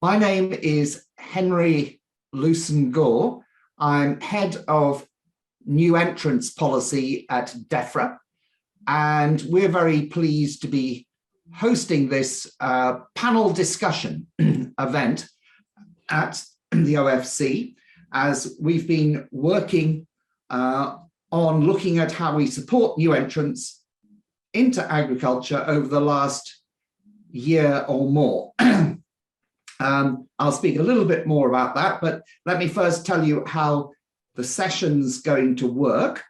My name is Henry Lewson-Gore. I'm head of new entrants policy at Defra, and we're very pleased to be hosting this panel discussion event at the OFC, as we've been working on looking at how we support new entrants into agriculture over the last year or more. I'll speak a little bit more about that, but let me first tell you how the session's going to work.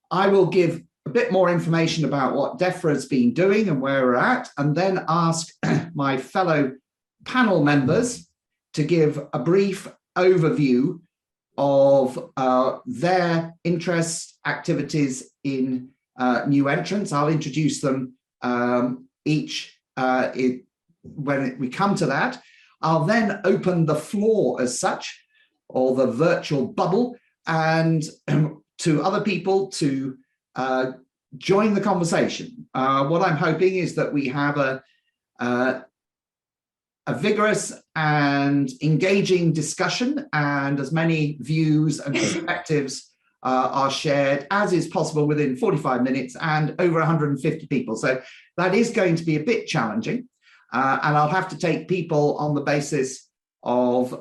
I will give a bit more information about what Defra has been doing and where we're at, and then ask my fellow panel members to give a brief overview of their interests, activities in new entrants. I'll introduce them each when we come to that. I'll then open the floor as such, or the virtual bubble, and to other people to join the conversation. What I'm hoping is that we have a vigorous and engaging discussion, and as many views and perspectives are shared as is possible within 45 minutes and over 150 people. So that is going to be a bit challenging, and I'll have to take people on the basis of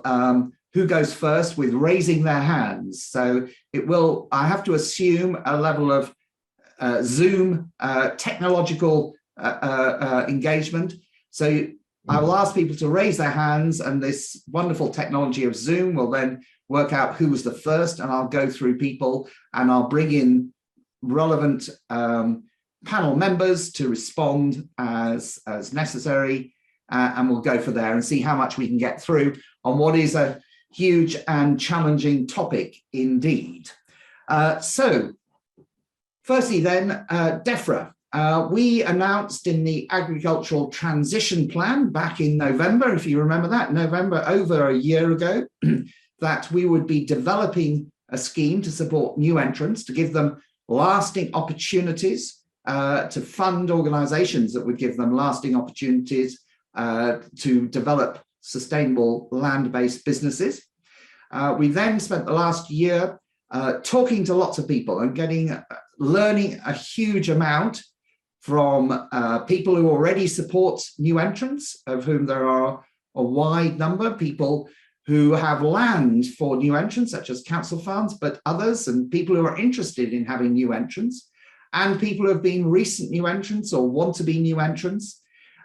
who goes first with raising their hands. So I have to assume a level of Zoom technological engagement. So I will ask people to raise their hands, and this wonderful technology of Zoom will then work out who was the first, and I'll go through people and I'll bring in relevant panel members to respond as necessary, and we'll go for there and see how much we can get through on what is a huge and challenging topic indeed. So firstly then, Defra. We announced in the Agricultural Transition Plan back in November, if you remember that, November, over a year ago, that we would be developing a scheme to support new entrants, to give them lasting opportunities, to fund organizations that would give them lasting opportunities to develop sustainable land-based businesses. We then spent the last year talking to lots of people and learning a huge amount from people who already support new entrants, of whom there are a wide number, people who have land for new entrants, such as council farms, but others, and people who are interested in having new entrants, and people who have been recent new entrants or want to be new entrants.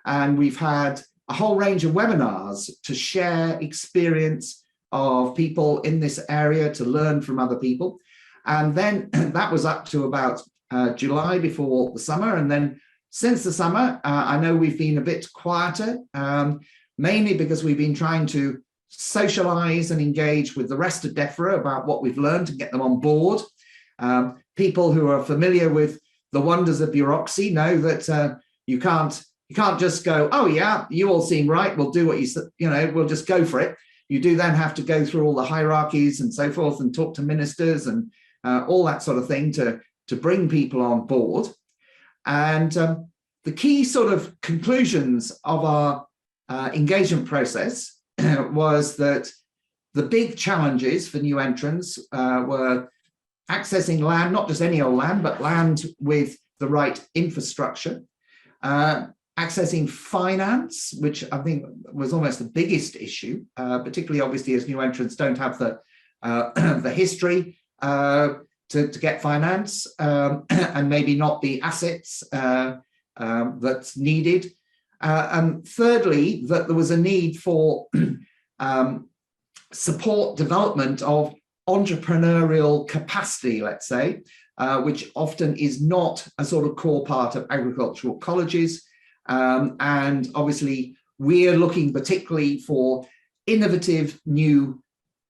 And we've had a whole range of webinars to share experience of people in this area, to learn from other people. And then that was up to about July, before the summer. And then since the summer, I know we've been a bit quieter, mainly because we've been trying to socialize and engage with the rest of Defra about what we've learned and get them on board. People who are familiar with the wonders of bureaucracy know that you can't just go, oh yeah, you all seem right, we'll do what we'll just go for it. You do then have to go through all the hierarchies and so forth, and talk to ministers and all that sort of thing to bring people on board. And the key sort of conclusions of our engagement process was that the big challenges for new entrants were accessing land, not just any old land, but land with the right infrastructure, accessing finance, which I think was almost the biggest issue, particularly obviously as new entrants don't have the history to get finance, and maybe not the assets that's needed. And thirdly, that there was a need for support development of entrepreneurial capacity, let's say, which often is not a sort of core part of agricultural colleges. And obviously, we're looking particularly for innovative new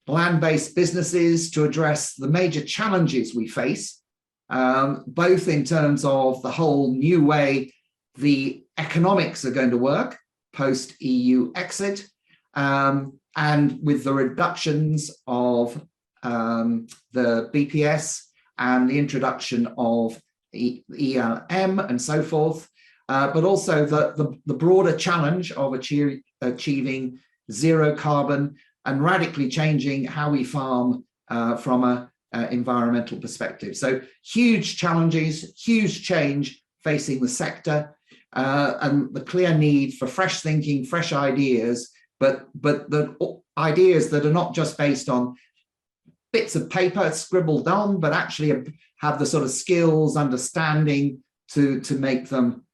land-based businesses to address the major challenges we face, both in terms of the whole new way the economics are going to work post-EU exit, and with the reductions of the BPS and the introduction of ELM and so forth, but also the broader challenge of achieving zero carbon, and radically changing how we farm from a environmental perspective. So huge challenges, huge change facing the sector, and the clear need for fresh thinking, fresh ideas, but the ideas that are not just based on bits of paper scribbled on, but actually have the sort of skills, understanding to make them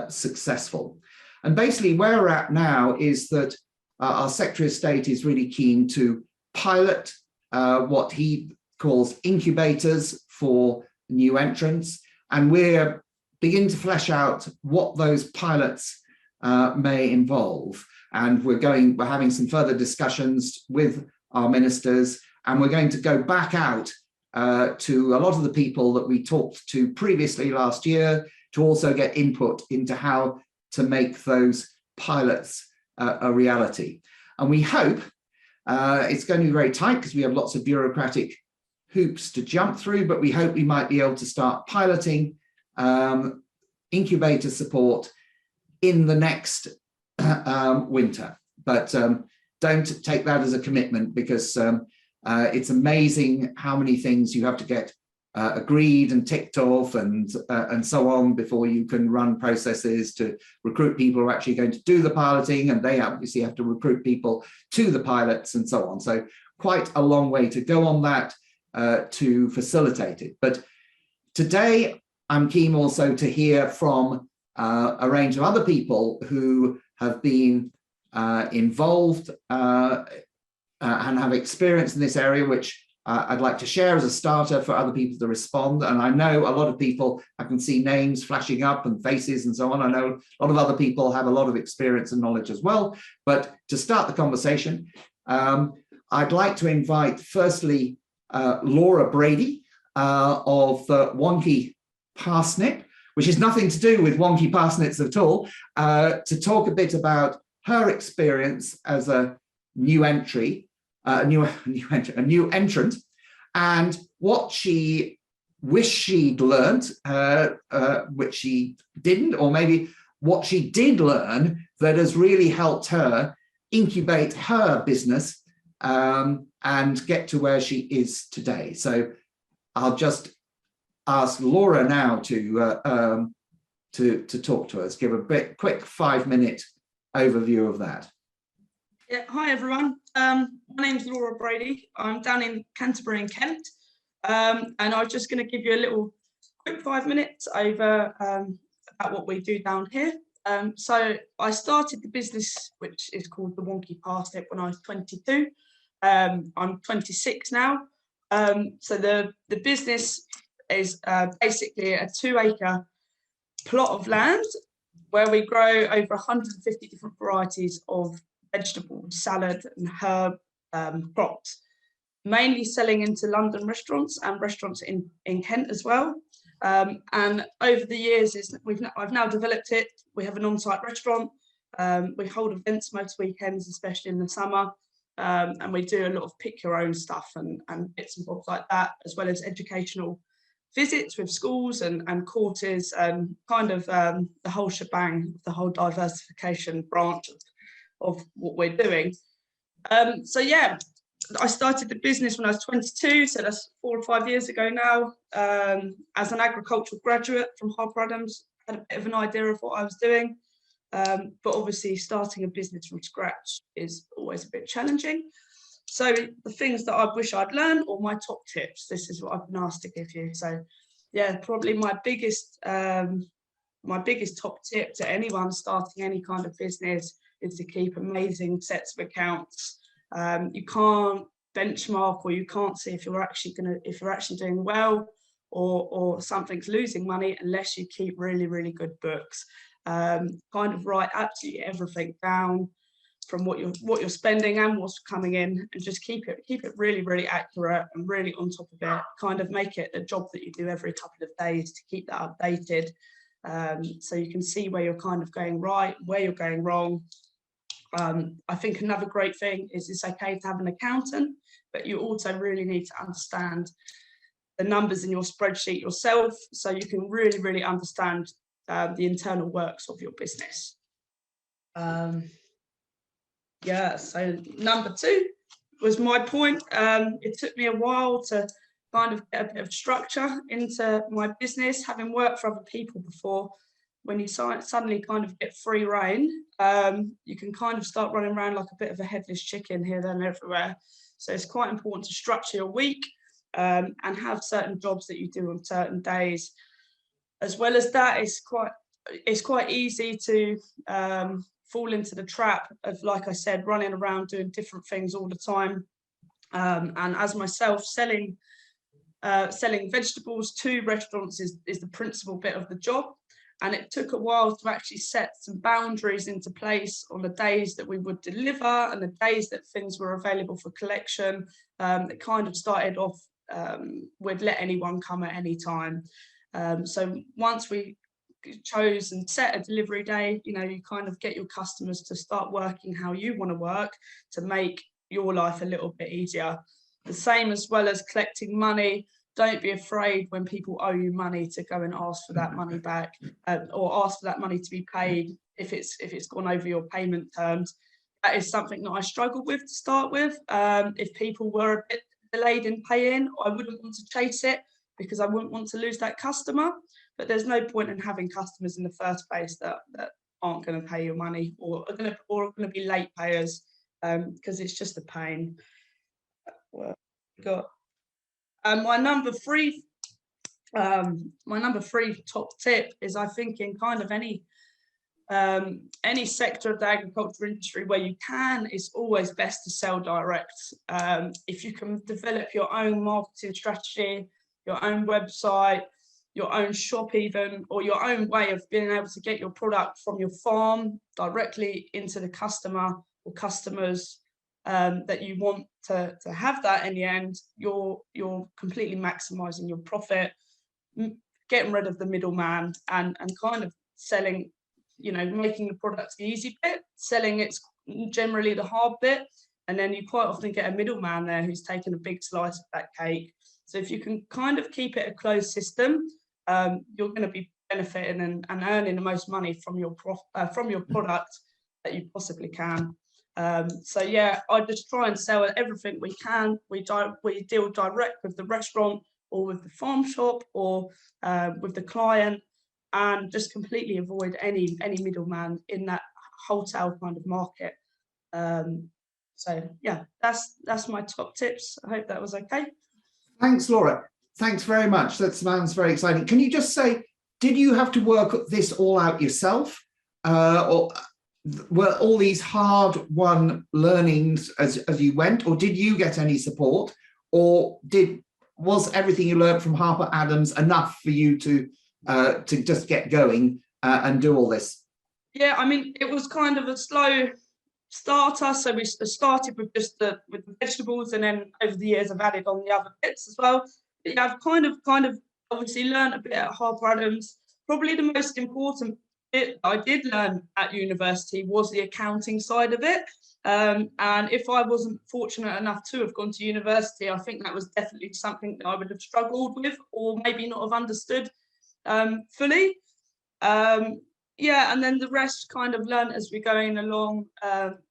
successful. And basically where we're at now is that our Secretary of State is really keen to pilot what he calls incubators for new entrants, and we're beginning to flesh out what those pilots may involve. And we're having some further discussions with our ministers, and we're going to go back out to a lot of the people that we talked to previously last year to also get input into how to make those pilots a reality. And we hope it's going to be very tight because we have lots of bureaucratic hoops to jump through, but we hope we might be able to start piloting incubator support in the next winter. But don't take that as a commitment, because it's amazing how many things you have to get agreed and ticked off and so on before you can run processes to recruit people who are actually going to do the piloting, and they obviously have to recruit people to the pilots and so on. So quite a long way to go on that to facilitate it. But today I'm keen also to hear from a range of other people who have been involved and have experience in this area, which I'd like to share as a starter for other people to respond. And I know a lot of people, I can see names flashing up and faces and so on. I know a lot of other people have a lot of experience and knowledge as well. But to start the conversation, I'd like to invite firstly Laura Brady of Wonky Parsnip, which is nothing to do with wonky parsnips at all, to talk a bit about her experience as a new entrant, and what she wished she'd learned, which she didn't, or maybe what she did learn that has really helped her incubate her business and get to where she is today. So I'll just ask Laura now to talk to us, give a quick 5-minute overview of that. Yeah, hi everyone. My name's Laura Brady. I'm down in Canterbury in Kent, and I'm just going to give you a little quick 5 minutes over about what we do down here. So I started the business, which is called the Wonky Parsnip, when I was 22. I'm 26 now. So the business is basically a 2-acre plot of land where we grow over 150 different varieties of vegetables, salad and herb crops, mainly selling into London restaurants and restaurants in Kent as well. And over the years, I've now developed it. We have an on-site restaurant. We hold events most weekends, especially in the summer. And we do a lot of pick your own stuff and bits and bobs like that, as well as educational visits with schools and courses and kind of the whole shebang, the whole diversification branch of what we're doing. So yeah, I started the business when I was 22, so that's 4 or 5 years ago now. As an agricultural graduate from Harper Adams, had a bit of an idea of what I was doing. But obviously starting a business from scratch is always a bit challenging. So the things that I wish I'd learned, or my top tips, this is what I've been asked to give you. So yeah, probably my biggest top tip to anyone starting any kind of business is to keep amazing sets of accounts. You can't benchmark, or you can't see if you're actually doing well or something's losing money unless you keep really, really good books. Kind of write absolutely everything down, from what you're spending and what's coming in, and just keep it really, really accurate and really on top of it. Kind of make it a job that you do every couple of days to keep that updated, so you can see where you're kind of going right, where you're going wrong. I think another great thing is it's okay to have an accountant, but you also really need to understand the numbers in your spreadsheet yourself, so you can really, really understand the internal works of your business. Yeah, so number 2 was my point. It took me a while to kind of get a bit of structure into my business, having worked for other people before. When you suddenly kind of get free rein, you can kind of start running around like a bit of a headless chicken here, there and everywhere. So it's quite important to structure your week and have certain jobs that you do on certain days. As well as that, it's quite easy to fall into the trap of, like I said, running around doing different things all the time. And as myself, selling vegetables to restaurants is the principal bit of the job. And it took a while to actually set some boundaries into place on the days that we would deliver and the days that things were available for collection. It kind of started off, we'd let anyone come at any time. So once we chose and set a delivery day, you kind of get your customers to start working how you want to work to make your life a little bit easier. The same as well as collecting money. Don't be afraid when people owe you money to go and ask for that money back, or ask for that money to be paid if it's gone over your payment terms. That is something that I struggled with to start with. If people were a bit delayed in paying, I wouldn't want to chase it because I wouldn't want to lose that customer. But there's no point in having customers in the first place that aren't going to pay your money or are going to be late payers, because it's just a pain. Well, got my number 3 top tip is, I think, in kind of any sector of the agriculture industry where you can, it's always best to sell direct. If you can develop your own marketing strategy, your own website, your own shop even, or your own way of being able to get your product from your farm directly into the customer or customers that you want to have that in the end, you're completely maximizing your profit, getting rid of the middleman, and kind of selling, making the product the easy bit, selling it's generally the hard bit, and then you quite often get a middleman there who's taking a big slice of that cake. So if you can kind of keep it a closed system, you're going to be benefiting and earning the most money from your product that you possibly can. So yeah, I just try and sell everything we can. We deal direct with the restaurant or with the farm shop or with the client, and just completely avoid any middleman in that wholesale kind of market. So yeah, that's my top tips. I hope that was okay. Thanks, Laura. Thanks very much. That sounds very exciting. Can you just say, did you have to work this all out yourself? Or were all these hard-won learnings as you went, or did you get any support? Or was everything you learned from Harper Adams enough for you to just get going and do all this? Yeah, I mean, it was kind of a slow starter. So we started with just the vegetables, and then over the years I've added on the other bits as well. But yeah, I've kind of obviously learned a bit at Harper Adams. Probably the most important bit I did learn at university was the accounting side of it. And if I wasn't fortunate enough to have gone to university, I think that was definitely something that I would have struggled with, or maybe not have understood fully. Yeah, and then the rest kind of learned as we're going along.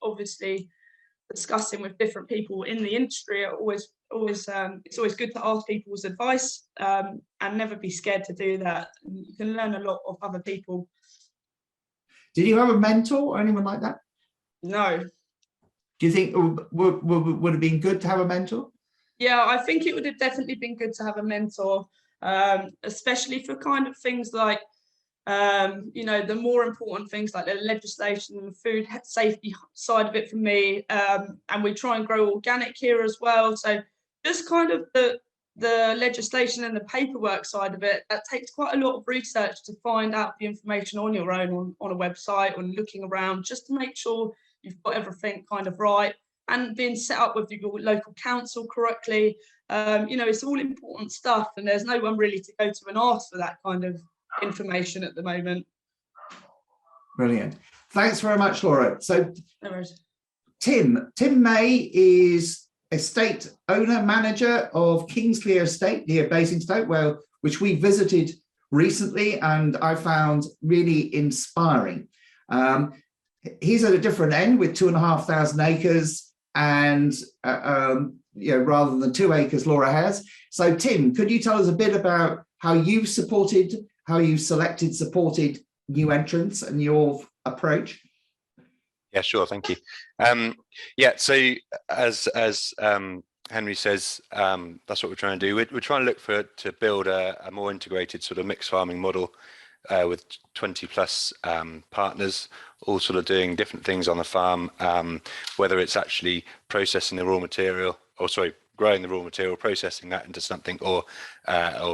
Obviously, discussing with different people in the industry are it's always good to ask people's advice, and never be scared to do that. You can learn a lot of other people. Did you have a mentor or anyone like that? No. Do you think would have been good to have a mentor? Yeah, I think it would have definitely been good to have a mentor, especially for kind of things like, the more important things like the legislation and the food safety side of it for me. And we try and grow organic here as well. So just kind of the legislation and the paperwork side of it, that takes quite a lot of research to find out the information on your own on a website, or looking around just to make sure you've got everything kind of right and being set up with your local council correctly. It's all important stuff, and there's no one really to go to and ask for that kind of information at the moment. Brilliant. Thanks very much, Laura. So no worries. Tim May is estate owner manager of Kingsclear Estate near Basingstoke, which we visited recently and I found really inspiring. he's at a different end with 2,500 acres, and rather than 2 acres Laura has. So Tim, could you tell us a bit about how you supported new entrants and your approach? Yeah, sure. Thank you. So as Henry says, that's what we're trying to do. We're trying to look to build a more integrated sort of mixed farming model with 20 plus partners, all sort of doing different things on the farm, whether it's actually processing the raw material, growing the raw material, processing that into something, or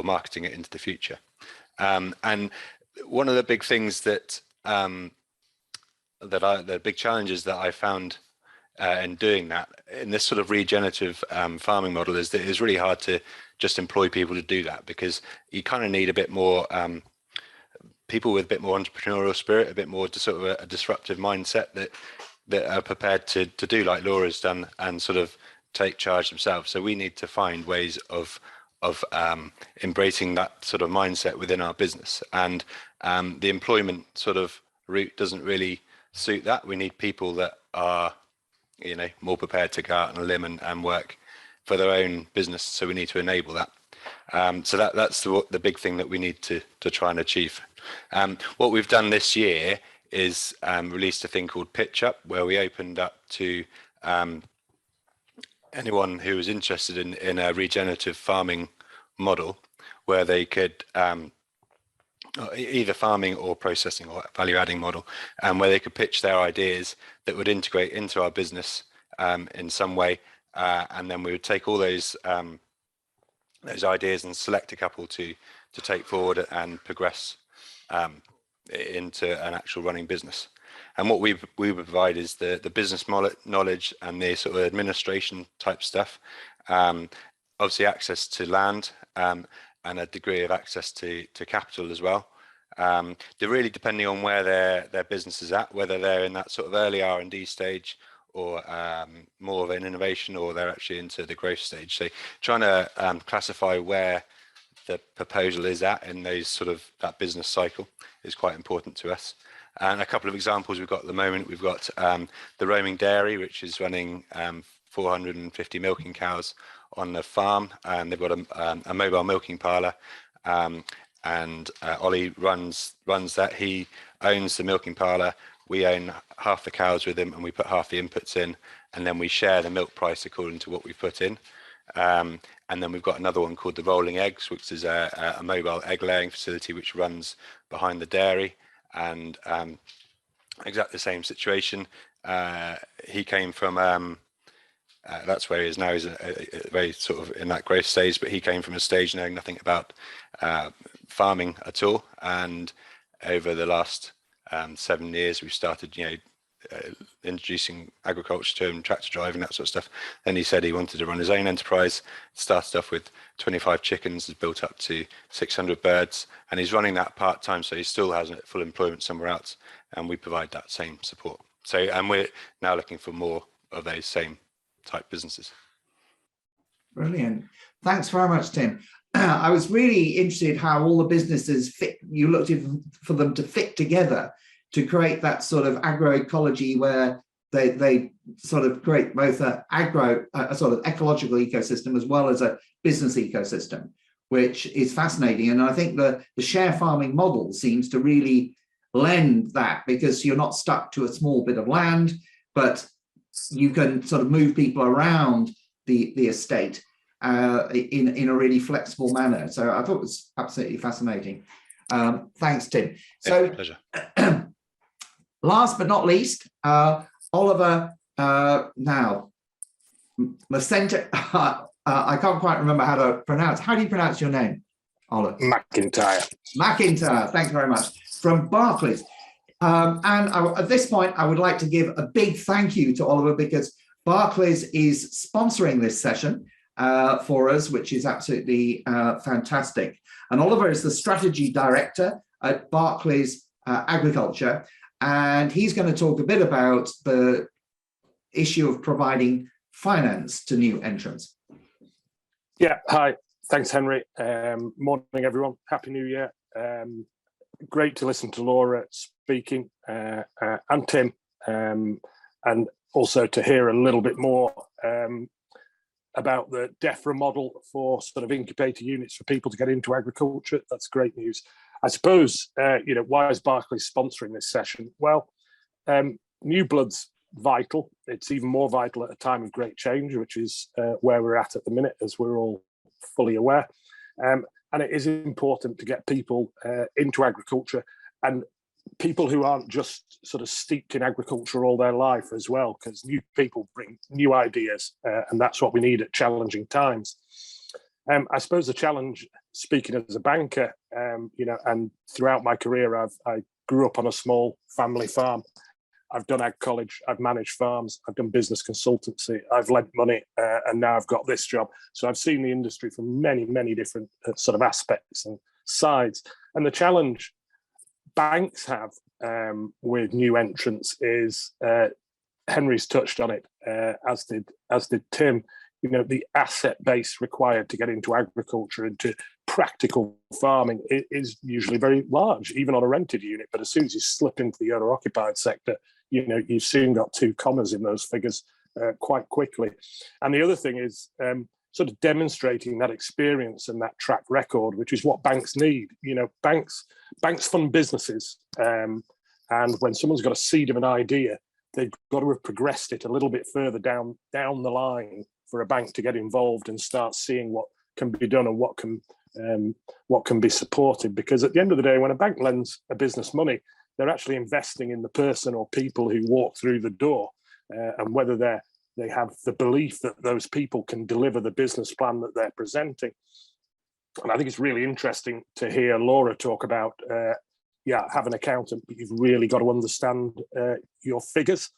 marketing it into the future. And one of the big things the big challenges that I found in doing that in this sort of regenerative farming model is that it's really hard to just employ people to do that, because you kind of need a bit more people with a bit more entrepreneurial spirit, a bit more sort of a disruptive mindset that are prepared to do like Laura's done and sort of take charge themselves. So we need to find ways of embracing that sort of mindset within our business, and the employment sort of route doesn't really suit that. We need people that are more prepared to go out on a limb and work for their own business, so we need to enable that. So that's the big thing that we need to try and achieve. What we've done this year is released a thing called Pitch Up, where we opened up to anyone who was interested in a regenerative farming model, where they could either farming or processing or value adding model, and where they could pitch their ideas that would integrate into our business in some way, and then we would take all those ideas and select a couple to take forward and progress into an actual running business. And what we provide is the business knowledge and the sort of administration type stuff, obviously access to land, and a degree of access to capital as well. They're really depending on where their business is at, whether they're in that sort of early R&D stage, or more of an innovation, or they're actually into the growth stage. So trying to classify where the proposal is at in those sort of that business cycle is quite important to us. And a couple of examples we've got at the moment, we've got the roaming dairy, which is running 450 milking cows on the farm, and they've got a mobile milking parlour, and Ollie runs that. He owns the milking parlour. We own half the cows with him, and we put half the inputs in, and then we share the milk price according to what we put in. And then we've got another one called the Rolling Eggs, which is a mobile egg laying facility which runs behind the dairy, and exactly the same situation. He came from that's where he is now. He's very sort of in that growth stage, but he came from a stage knowing nothing about farming at all. And over the last 7 years, we've started, introducing agriculture to him, tractor driving, that sort of stuff. Then he said he wanted to run his own enterprise. Started off with 25 chickens, has built up to 600 birds, and he's running that part-time, so he still has full employment somewhere else, and we provide that same support. So, and we're now looking for more of those same type businesses. Brilliant. Thanks very much, Tim. I was really interested how all the businesses fit. You looked for them to fit together to create that sort of agroecology where they sort of create both a sort of ecological ecosystem as well as a business ecosystem, which is fascinating. And I think the share farming model seems to really lend that, because you're not stuck to a small bit of land, but you can sort of move people around the estate in a really flexible manner. So I thought it was absolutely fascinating. Thanks, Tim. So, pleasure. Last but not least, Oliver, now, Macenta, I can't quite remember how to pronounce. How do you pronounce your name, Oliver? McIntyre. McIntyre, thanks very much. From Barclays. At this point, I would like to give a big thank you to Oliver, because Barclays is sponsoring this session for us, which is absolutely fantastic. And Oliver is the strategy director at Barclays Agriculture, and he's going to talk a bit about the issue of providing finance to new entrants. Yeah, hi. Thanks, Henry. Morning, everyone. Happy New Year. Great to listen to Laura speaking, and Tim. and also to hear a little bit more about the Defra model for sort of incubator units for people to get into agriculture. That's great news. I suppose, why is Barclays sponsoring this session? Well, new blood's vital. It's even more vital at a time of great change, which is where we're at the minute, as we're all fully aware. And it is important to get people into agriculture, and people who aren't just sort of steeped in agriculture all their life as well, because new people bring new ideas, and that's what we need at challenging times. I suppose the challenge, speaking as a banker, and throughout my career, I grew up on a small family farm. I've done ag college, I've managed farms, I've done business consultancy, I've lent money, and now I've got this job. So I've seen the industry from many, many different sort of aspects and sides. And the challenge banks have with new entrants is, Henry's touched on it, as did Tim, the asset base required to get into agriculture, into practical farming is usually very large, even on a rented unit. But as soon as you slip into the owner-occupied sector, you've soon got 2 commas in those figures quite quickly. And the other thing is sort of demonstrating that experience and that track record, which is what banks need. Banks fund businesses, and when someone's got a seed of an idea, they've got to have progressed it a little bit further down the line for a bank to get involved and start seeing what can be done and what can be supported. Because at the end of the day, when a bank lends a business money, they're actually investing in the person or people who walk through the door, and whether they have the belief that those people can deliver the business plan that they're presenting. And I think it's really interesting to hear Laura talk about, have an accountant, but you've really got to understand your figures.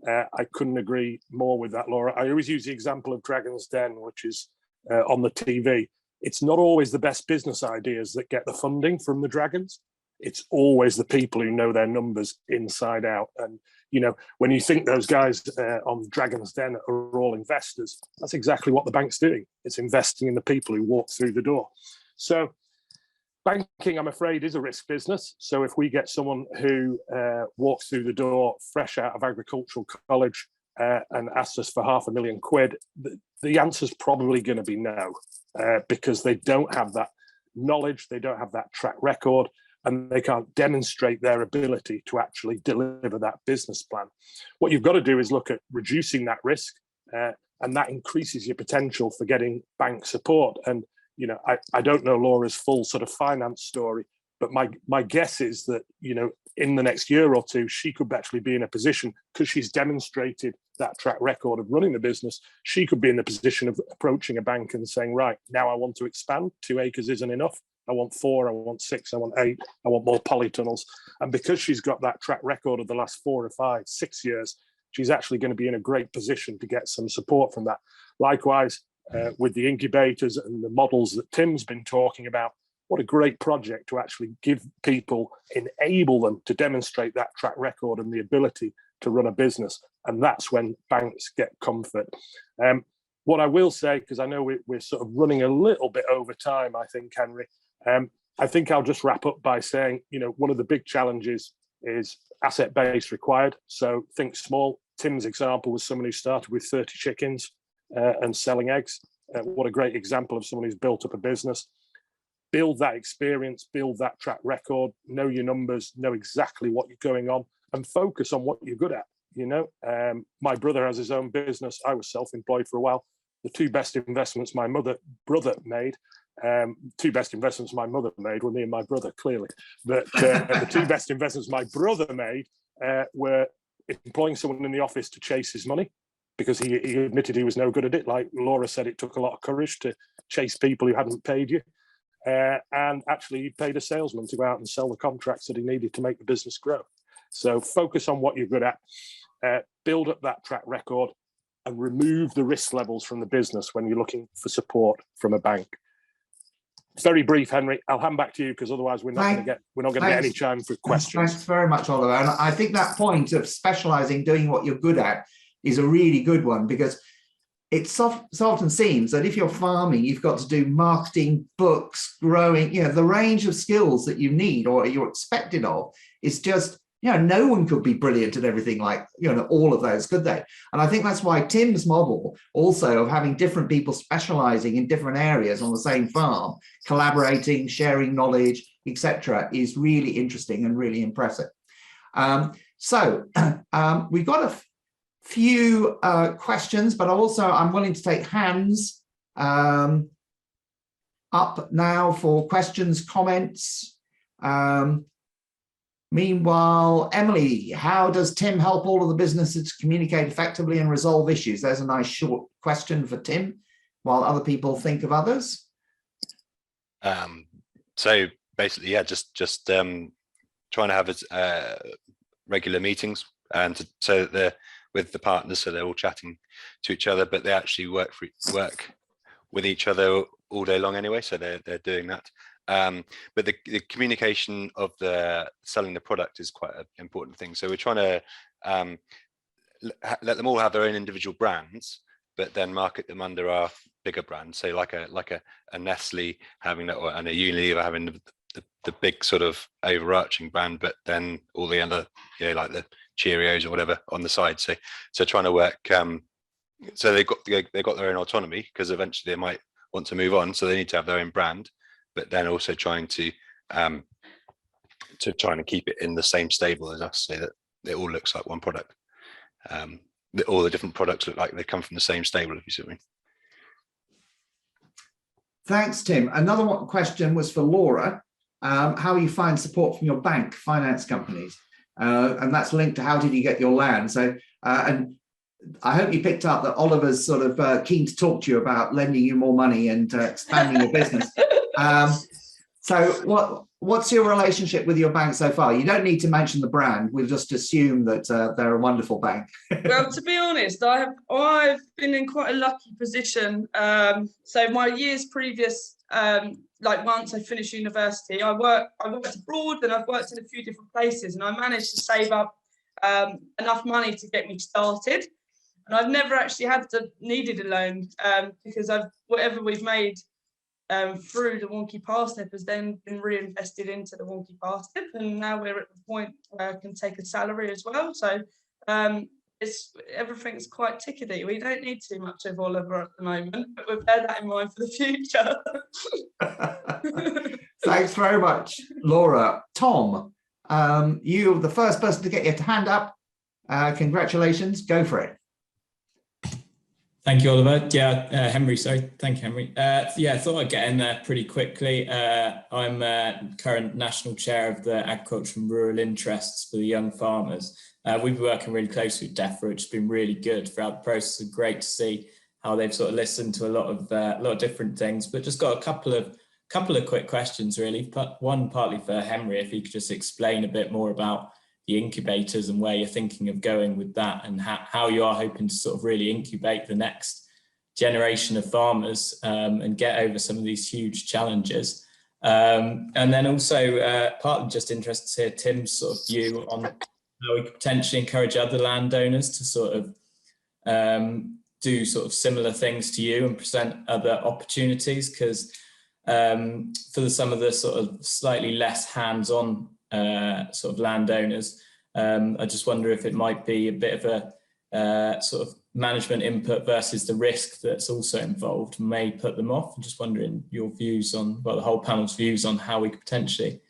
I couldn't agree more with that, Laura. I always use the example of Dragon's Den, which is on the TV. It's not always the best business ideas that get the funding from the dragons. It's always the people who know their numbers inside out. And, when you think those guys on Dragon's Den are all investors, that's exactly what the bank's doing. It's investing in the people who walk through the door. So banking, I'm afraid, is a risk business. So if we get someone who walks through the door fresh out of agricultural college and asks us for £500,000, the answer's probably going to be no, because they don't have that knowledge, they don't have that track record, and they can't demonstrate their ability to actually deliver that business plan. What you've got to do is look at reducing that risk, and that increases your potential for getting bank support. And I don't know Laura's full sort of finance story, but my guess is that, in the next year or two, she could actually be in a position, because she's demonstrated that track record of running the business, she could be in the position of approaching a bank and saying, right, now I want to expand. 2 acres isn't enough. I want 4, I want 6, I want 8, I want more polytunnels. And because she's got that track record of the last 4 or 5, 6 years, she's actually going to be in a great position to get some support from that. Likewise, with the incubators and the models that Tim's been talking about, what a great project to actually give people, enable them to demonstrate that track record and the ability to run a business. And that's when banks get comfort. What I will say, because I know we're sort of running a little bit over time, I think, Henry, I think I'll just wrap up by saying, one of the big challenges is asset base required. So think small. Tim's example was someone who started with 30 chickens and selling eggs. What a great example of someone who's built up a business. Build that experience, build that track record, know your numbers, know exactly what you're going on, and focus on what you're good at. My brother has his own business. I was self-employed for a while. The 2 best investments my brother made, 2 best investments my mother made were me and my brother, clearly. But the 2 best investments my brother made were employing someone in the office to chase his money, because he admitted he was no good at it. Like Laura said, it took a lot of courage to chase people who hadn't paid you. And actually, he paid a salesman to go out and sell the contracts that he needed to make the business grow. So focus on what you're good at, build up that track record, and remove the risk levels from the business when you're looking for support from a bank. Very brief, Henry. I'll hand back to you, because otherwise we're not going to get any time for questions. Thanks very much, Oliver. And I think that point of specialising, doing what you're good at, is a really good one, because it so often seems that if you're farming, you've got to do marketing, books, growing, the range of skills that you need or you're expected of is just no one could be brilliant at everything like, all of those, could they? And I think that's why Tim's model also of having different people specializing in different areas on the same farm, collaborating, sharing knowledge, etc., is really interesting and really impressive. So we've got a few questions, but also I'm willing to take hands up now for questions, comments. Meanwhile, Emily, how does Tim help all of the businesses communicate effectively and resolve issues? There's a nice short question for Tim, while other people think of others. So basically, yeah, just trying to have regular meetings, and so that they're with the partners, so they're all chatting to each other, but they actually work with each other all day long anyway, so they're doing that. But the communication of the selling the product is quite an important thing. So we're trying to let them all have their own individual brands, but then market them under our bigger brand. So like a Nestle having that, and a Unilever having the big sort of overarching brand, but then all the other, like the Cheerios or whatever on the side. So trying to work. So they got their own autonomy, because eventually they might want to move on, so they need to have their own brand, but then also trying to keep it in the same stable as us, so that it all looks like one product. All the different products look like they come from the same stable, if you see what I mean. Thanks, Tim. Another question was for Laura. How you find support from your bank, finance companies? And that's linked to how did you get your land? So, and I hope you picked up that Oliver's sort of keen to talk to you about lending you more money and expanding your business. So what's your relationship with your bank so far? You don't need to mention the brand. We'll just assume that they're a wonderful bank. Well, to be honest, I've been in quite a lucky position. So my years previous, like once I finished university, I worked abroad, and I've worked in a few different places, and I managed to save up enough money to get me started. And I've never actually needed a loan, because whatever we've made through the Wonky Parsnip has then been reinvested into the Wonky Parsnip, and now we're at the point where I can take a salary as well. So everything's quite tickety. We don't need too much of Oliver at the moment, but we'll bear that in mind for the future. Thanks very much, Laura. Tom, you're the first person to get your hand up. Congratulations, go for it. Thank you, Oliver. Yeah, Henry, sorry. Thank you, Henry. Yeah, I thought I'd get in there pretty quickly. I'm current national chair of the Agriculture and Rural Interests for the Young Farmers. We've been working really closely with Defra, which has been really good throughout the process, and great to see how they've sort of listened to a lot of different things. But just got a couple of quick questions, really. One partly for Henry, if he could just explain a bit more about the incubators and where you're thinking of going with that, and how you are hoping to sort of really incubate the next generation of farmers and get over some of these huge challenges. And then also partly just interested to hear Tim's sort of view on how we could potentially encourage other landowners to sort of do sort of similar things to you and present other opportunities, because for some of the sort of slightly less hands-on sort of landowners, I just wonder if it might be a bit of a sort of management input versus the risk that's also involved may put them off. I'm just wondering your views on, well, the whole panel's views on how we could potentially,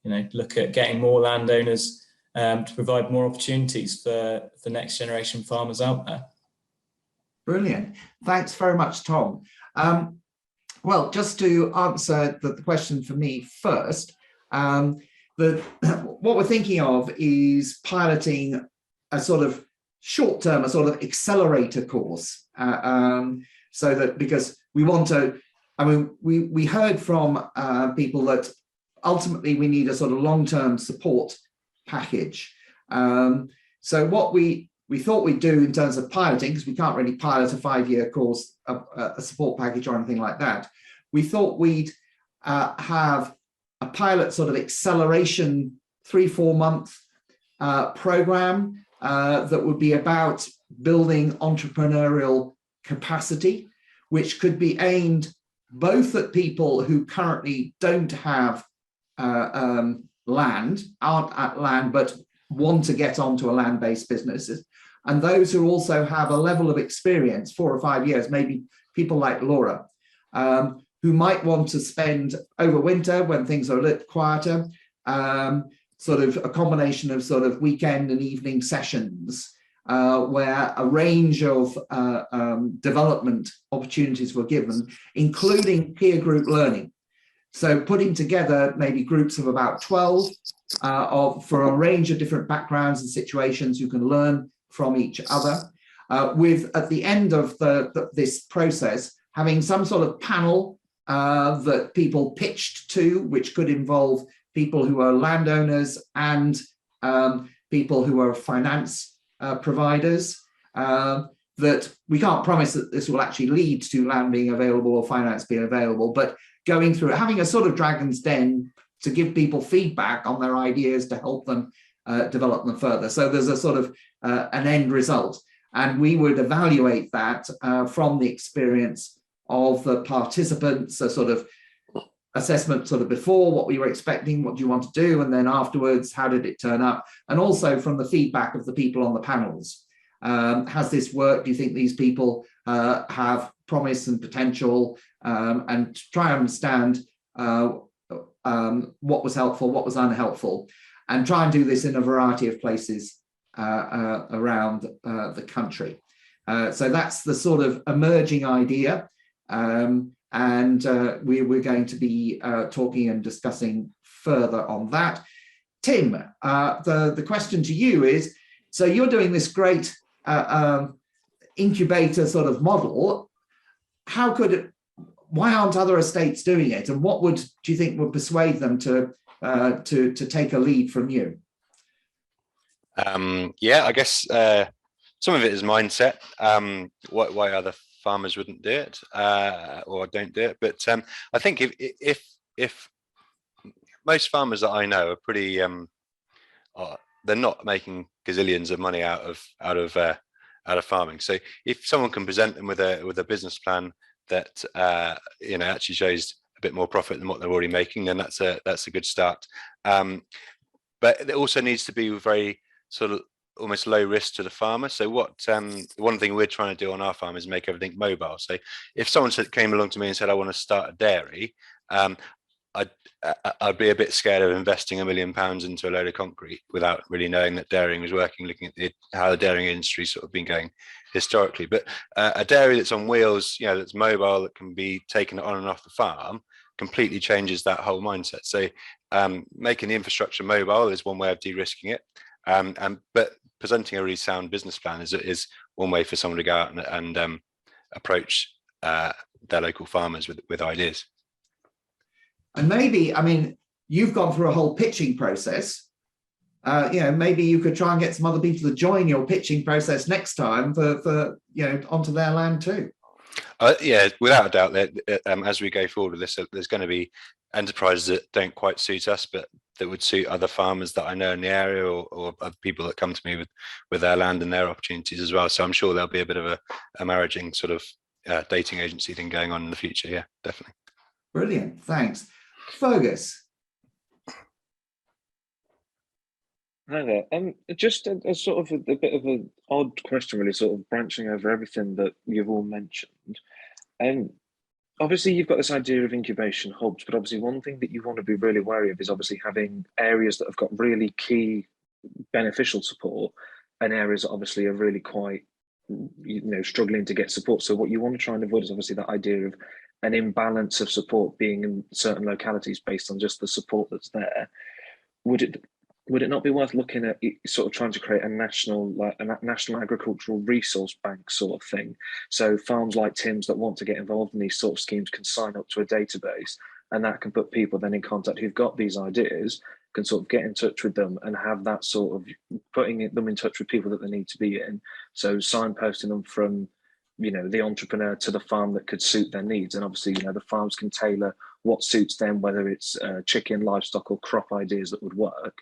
look at getting more landowners to provide more opportunities for next generation farmers out there. Brilliant. Thanks very much, Tom. Well, just to answer the question for me first, what we're thinking of is piloting a sort of short-term, a sort of accelerator course, so that, because we want to, we heard from people that ultimately we need a sort of long-term support package. So what we thought we'd do in terms of piloting, because we can't really pilot a 5-year course, a support package or anything like that, we thought we'd have a pilot sort of acceleration 3-4 month program that would be about building entrepreneurial capacity, which could be aimed both at people who currently don't have land, aren't at land, but want to get onto a land-based business, and those who also have a level of experience, 4 or 5 years, maybe people like Laura, who might want to spend over winter when things are a little quieter, sort of a combination of sort of weekend and evening sessions where a range of development opportunities were given, including peer group learning. So putting together maybe groups of about 12 for a range of different backgrounds and situations who can learn from each other, with at the end of this process having some sort of panel that people pitched to, which could involve people who are landowners and people who are finance providers. That we can't promise that this will actually lead to land being available or finance being available, but going through having a sort of dragon's den to give people feedback on their ideas to help them develop them further. So there's a sort of an end result, and we would evaluate that from the experience of the participants, a sort of assessment sort of before, what we were expecting, what do you want to do, and then afterwards, how did it turn up, and also from the feedback of the people on the panels. Has this worked? Do you think these people have promise and potential, and try and understand what was helpful, what was unhelpful, and try and do this in a variety of places around the country. So that's the sort of emerging idea, and we're going to be talking and discussing further on that. Tim, the question to you is, so you're doing this great incubator sort of model. Why aren't other estates doing it, and what do you think would persuade them to take a lead from you? Yeah, I guess some of it is mindset. Why other farmers wouldn't do it or don't do it, but I think if most farmers that I know are pretty, they're not making gazillions of money out of farming. So if someone can present them with a business plan that actually shows a bit more profit than what they're already making, then that's a good start. But it also needs to be very sort of almost low risk to the farmer. So one thing we're trying to do on our farm is make everything mobile. So if someone came along to me and said, I want to start a dairy, I'd be a bit scared of investing £1 million into a load of concrete without really knowing that dairying was working, looking at how the dairying industry sort of been going historically. But a dairy that's on wheels, that's mobile, that can be taken on and off the farm, completely changes that whole mindset. So making the infrastructure mobile is one way of de-risking it, but presenting a really sound business plan is one way for someone to go out and approach their local farmers with ideas. And maybe, I mean, you've gone through a whole pitching process. Maybe you could try and get some other people to join your pitching process next time for onto their land too. Yeah, without a doubt, that as we go forward with this, there's going to be enterprises that don't quite suit us, but that would suit other farmers that I know in the area, or other people that come to me with their land and their opportunities as well. So I'm sure there'll be a bit of a marrying sort of dating agency thing going on in the future. Yeah, definitely. Brilliant, thanks. Fergus. Hi there. Just a sort of a bit of an odd question, really, sort of branching over everything that you've all mentioned. Obviously, you've got this idea of incubation hubs, but obviously one thing that you want to be really wary of is obviously having areas that have got really key beneficial support and areas that obviously are really quite, struggling to get support. So what you want to try and avoid is obviously that idea of an imbalance of support being in certain localities based on just the support that's there. Would it not be worth looking at sort of trying to create a national agricultural resource bank sort of thing? So farms like Tim's that want to get involved in these sort of schemes can sign up to a database, and that can put people then in contact who've got these ideas, can sort of get in touch with them and have that sort of putting them in touch with people that they need to be in. So signposting them from the entrepreneur to the farm that could suit their needs. And obviously, the farms can tailor what suits them, whether it's chicken, livestock or crop ideas that would work.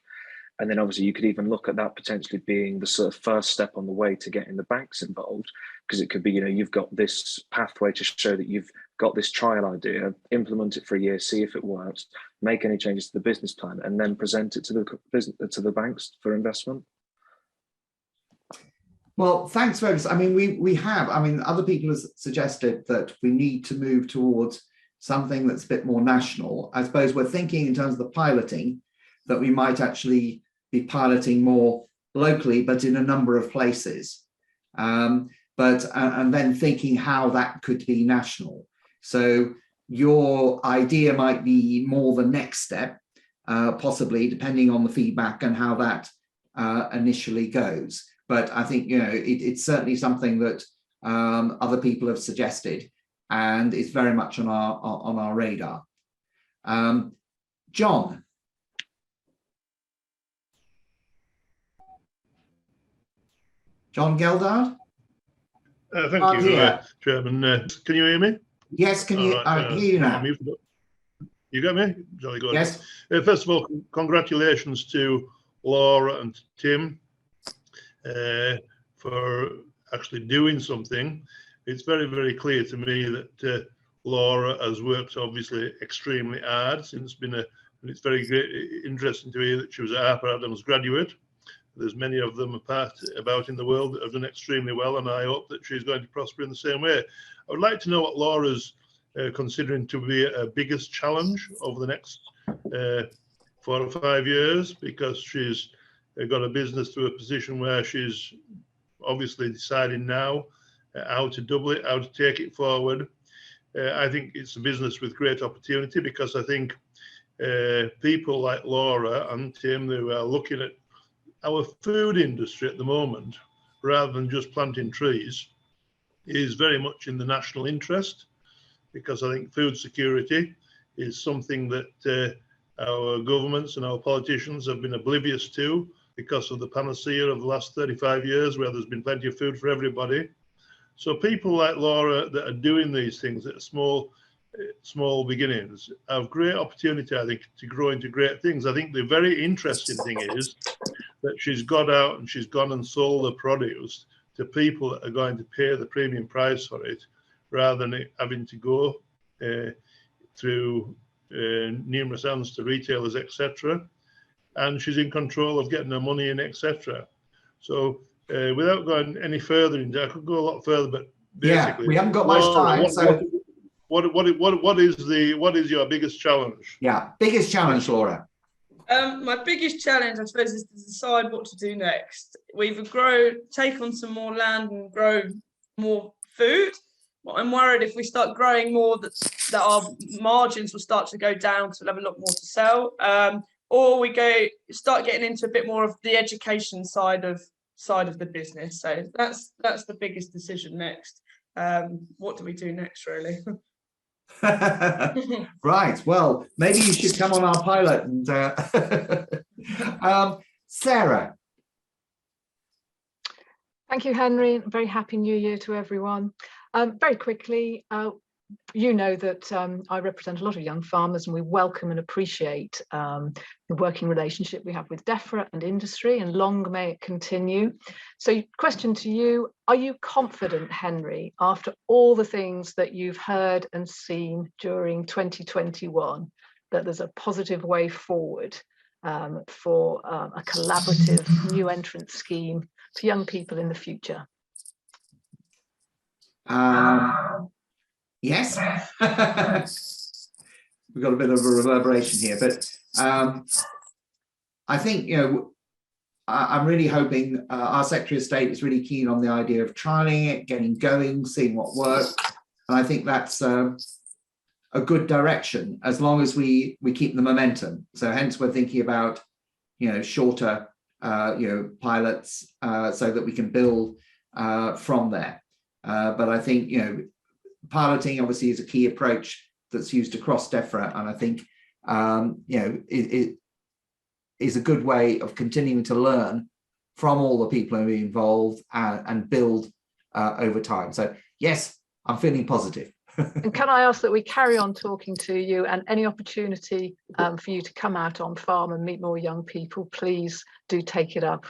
And then obviously you could even look at that potentially being the sort of first step on the way to getting the banks involved, because it could be, you've got this pathway to show that you've got this trial idea, implement it for a year, see if it works, make any changes to the business plan, and then present it to the banks for investment? Well, thanks, folks. I mean, we have. I mean, other people have suggested that we need to move towards something that's a bit more national. I suppose we're thinking in terms of the piloting that we might actually be piloting more locally, but in a number of places. And then thinking how that could be national. So your idea might be more the next step, possibly depending on the feedback and how that initially goes. But I think, you know, it's certainly something that other people have suggested, and it's very much on our radar. John. John Geldard? Thank you, Chairman. Can you hear me? Yes, can you? I hear you now. You got me? Jolly good. Yes. First of all, congratulations to Laura and Tim for actually doing something. It's very, very clear to me that Laura has worked obviously extremely hard. And it's very great, interesting to hear that she was a Harper Adams graduate. There's many of them about in the world that have done extremely well, and I hope that she's going to prosper in the same way. I would like to know what Laura's considering to be her biggest challenge over the next 4 or 5 years, because she's got a business to a position where she's obviously deciding now how to double it, how to take it forward. I think it's a business with great opportunity, because I think people like Laura and Tim, who are looking at our food industry at the moment, rather than just planting trees, is very much in the national interest, because I think food security is something that our governments and our politicians have been oblivious to because of the panacea of the last 35 years, where there's been plenty of food for everybody. So people like Laura that are doing these things at small beginnings have great opportunity, I think, to grow into great things. I think the very interesting thing is that she's got out and she's gone and sold the produce to people that are going to pay the premium price for it, rather than it having to go through numerous hands to retailers, etc. And she's in control of getting her money in, etc. So without going any further into, I could go a lot further, but basically, yeah, we haven't got much time. What is your biggest challenge? Yeah, biggest challenge, Laura. My biggest challenge, I suppose, is to decide what to do next. We either take on some more land and grow more food. But I'm worried if we start growing more that our margins will start to go down, so we'll have a lot more to sell. Or we start getting into a bit more of the education side of the business. So that's the biggest decision next. What do we do next, really? Right. Well, maybe you should come on our pilot and Sarah. Thank you, Henry. Very happy New Year to everyone. Very quickly, you know that I represent a lot of young farmers, and we welcome and appreciate the working relationship we have with Defra and industry, and long may it continue. So, question to you, are you confident, Henry, after all the things that you've heard and seen during 2021, that there's a positive way forward for a collaborative new entrant scheme for young people in the future? Yes. We've got a bit of a reverberation here, but I think, you know, I'm really hoping our Secretary of State is really keen on the idea of trialing it, getting going, seeing what works. And I think that's a good direction, as long as we keep the momentum. So hence we're thinking about, you know, shorter, pilots so that we can build from there. But I think, you know, piloting obviously is a key approach that's used across Defra, and I think it is a good way of continuing to learn from all the people who are involved and build over time. So yes, I'm feeling positive. And can I ask that we carry on talking to you, and any opportunity for you to come out on farm and meet more young people, please do take it up.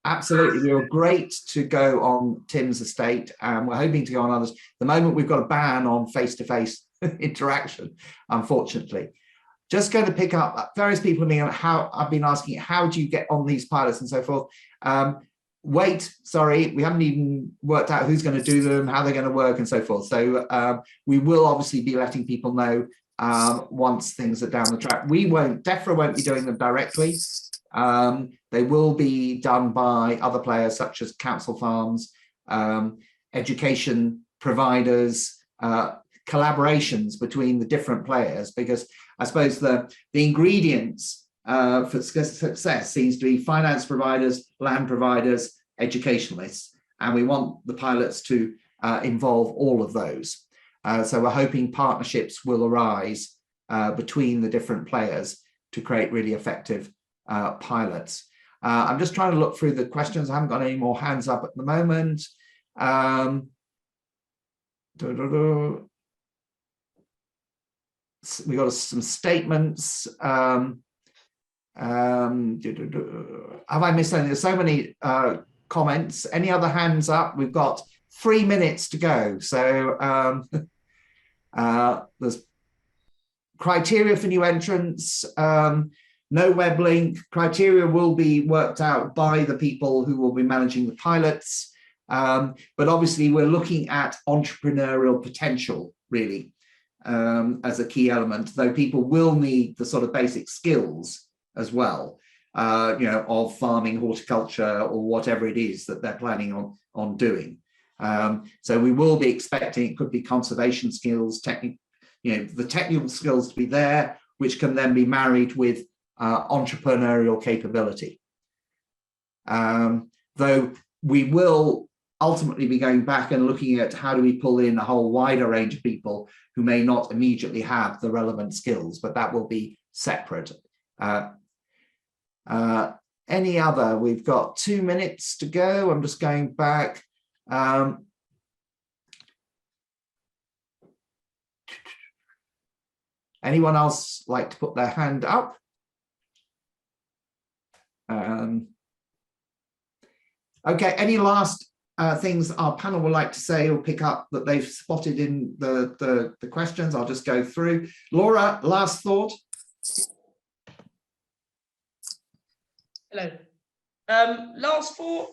Absolutely. We were great to go on Tim's estate, and we're hoping to go on others. At the moment, we've got a ban on face-to-face interaction, unfortunately. just going to pick up various people have been how I've been asking, how do you get on these pilots and so forth. Wait, sorry, we haven't even worked out who's going to do them, how they're going to work and so forth. So we will obviously be letting people know once things are down the track. Defra won't be doing them directly. They will be done by other players such as council farms, education providers, collaborations between the different players, because I suppose the ingredients for success seems to be finance providers, land providers, educationalists, and we want the pilots to involve all of those. So we're hoping partnerships will arise between the different players to create really effective pilots. I'm just trying to look through the questions. I haven't got any more hands up at the moment. We got some statements. Have I missed anything? There's so many comments. Any other hands up? We've got 3 minutes to go. So there's criteria for new entrants. No web link. Criteria will be worked out by the people who will be managing the pilots. But obviously we're looking at entrepreneurial potential really as a key element, though people will need the sort of basic skills as well, of farming, horticulture, or whatever it is that they're planning on doing. So we will be expecting, it could be conservation skills, the technical skills to be there, which can then be married with entrepreneurial capability. Though we will ultimately be going back and looking at how do we pull in a whole wider range of people who may not immediately have the relevant skills, but that will be separate. Any other? We've got 2 minutes to go. I'm just going back. Anyone else like to put their hand up? Okay, any last things our panel would like to say or pick up that they've spotted in the questions? I'll just go through. Laura, last thought. Hello. Last thought.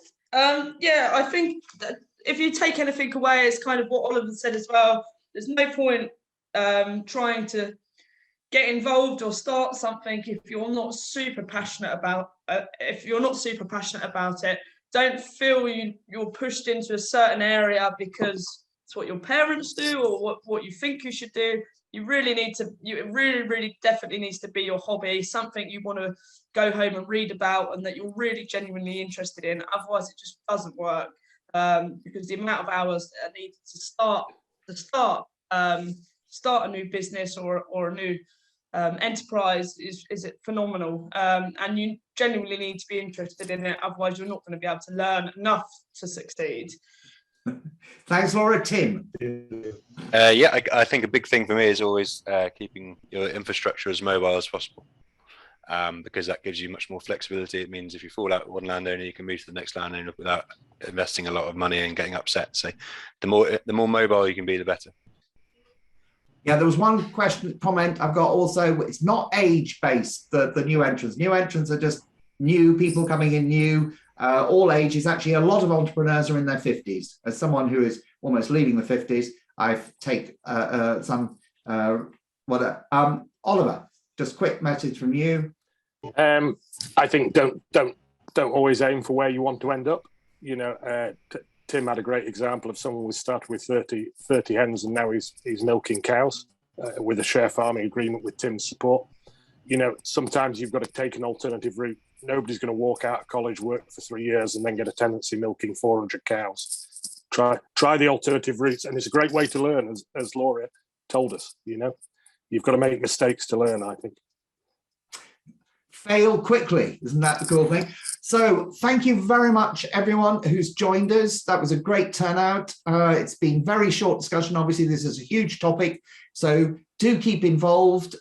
Yeah, I think that if you take anything away, it's kind of what Oliver said as well. There's no point trying to get involved or start something if you're not super passionate about it. Don't feel you're pushed into a certain area because it's what your parents do or what you think you should do. You really need to, it really definitely needs to be your hobby, something you want to go home and read about and that you're really genuinely interested in. Otherwise it just doesn't work, because the amount of hours that are needed to start a new business or a new enterprise is phenomenal, and you genuinely need to be interested in it, otherwise you're not going to be able to learn enough to succeed. Thanks, Laura. Tim? Yeah, I think a big thing for me is always keeping your infrastructure as mobile as possible, because that gives you much more flexibility. It means if you fall out with one landowner, you can move to the next landowner without investing a lot of money and getting upset. So the more mobile you can be, the better. Yeah, there was one comment I've got also. It's not age-based, the new entrants. New entrants are just new people coming in new, all ages. Actually, a lot of entrepreneurs are in their 50s. As someone who is almost leaving the 50s, I take some, Oliver, just quick message from you. I think don't always aim for where you want to end up. Tim had a great example of someone who started with 30 hens and now he's milking cows with a share farming agreement with Tim's support. Sometimes you've got to take an alternative route. Nobody's going to walk out of college, work for 3 years and then get a tenancy milking 400 cows. Try the alternative routes, and it's a great way to learn, as Laura told us. You've got to make mistakes to learn, I think. Fail quickly, isn't that the cool thing? So thank you very much, everyone who's joined us. That was a great turnout. It's been very short discussion. Obviously, this is a huge topic, so do keep involved.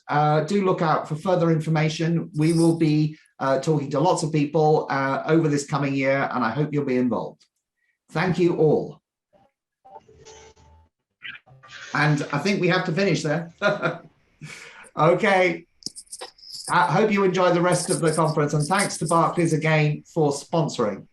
Do look out for further information. We will be talking to lots of people over this coming year, and I hope you'll be involved. Thank you all. And I think we have to finish there. Okay. I hope you enjoy the rest of the conference, and thanks to Barclays again for sponsoring.